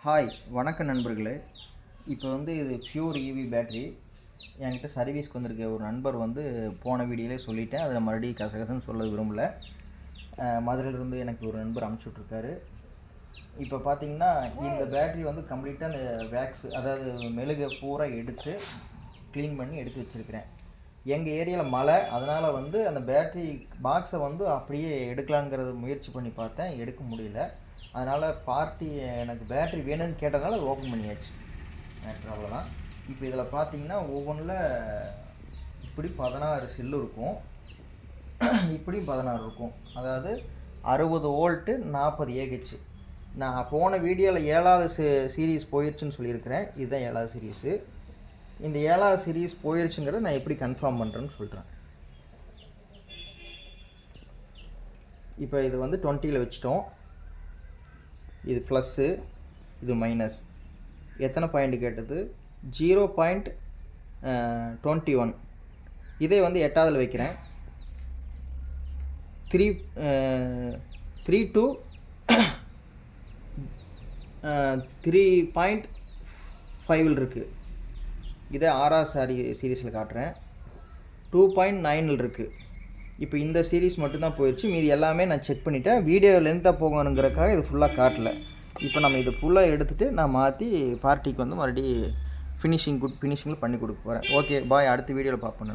Hi வணக்கம் நண்பர்களே. இப்போ இது பியூர் ஈவி பேட்ரி என்கிட்ட சர்வீஸ்க்கு வந்திருக்க ஒரு நண்பர் போன வீடியோலே சொல்லிட்டேன். அதில் மறுபடியும் கசகசன்னு சொல்ல விரும்பலை. மதுரையிலேருந்து எனக்கு ஒரு நண்பர் அனுப்பிச்சுட்ருக்காரு. இப்போ பார்த்தீங்கன்னா இந்த பேட்ரி கம்ப்ளீட்டாக அந்த வேக்ஸ், அதாவது மெழுகை பூரா எடுத்து க்ளீன் பண்ணி எடுத்து வச்சுருக்கிறேன். எங்கள் ஏரியாவில் மழை, அதனால் அந்த பேட்ரி பாக்ஸை அப்படியே எடுக்கலாங்கிறது முயற்சி பண்ணி பார்த்தேன், எடுக்க முடியல. அதனால் பார்ட்டி எனக்கு பேட்ரி வேணும்னு கேட்டதுனால அது ஓப்பன் பண்ணியாச்சு. மேட்ரு அவ்வளோதான். இப்போ இதில் பார்த்தீங்கன்னா ஒவ்வொன்றில் இப்படி 16 செல்லு இருக்கும், இப்படி 16 இருக்கும். அதாவது 60 வோல்ட்டு 40 ஏஹெச். நான் போன வீடியோவில் 7வது சீரீஸ் போயிடுச்சுன்னு சொல்லியிருக்கிறேன். இதுதான் 7வது சீரீஸு. இந்த 7வது சீரீஸ் போயிடுச்சுங்கிறத நான் எப்படி கன்ஃபார்ம் பண்ணுறேன்னு சொல்கிறேன். இப்போ இது 20ல் வச்சிட்டோம். இது ப்ளஸ்ஸு, இது மைனஸ். எத்தனை பாயிண்ட் கேட்டது? 0.21. இதே 8ஆவதில் வைக்கிறேன். 3 to 3.5 இருக்குது. இதே 6வது சீரீஸில் காட்டுறேன். 2.9 இருக்குது. இப்போ இந்த சீரீஸ் மட்டும்தான் போயிடுச்சு. மீதி எல்லாமே நான் செக் பண்ணிட்டேன். வீடியோ லென்த்தாக போகணுங்கிறக்காக இது ஃபுல்லாக காட்டலை. இப்போ நம்ம இது ஃபுல்லாக எடுத்துகிட்டு நான் மாற்றி பார்ட்டிக்கு மறுபடியும் குட் ஃபினிஷிங்கில் பண்ணி கொடுக்க போகிறேன். ஓகே பாய், அடுத்த வீடியோவில் பார்ப்போம்.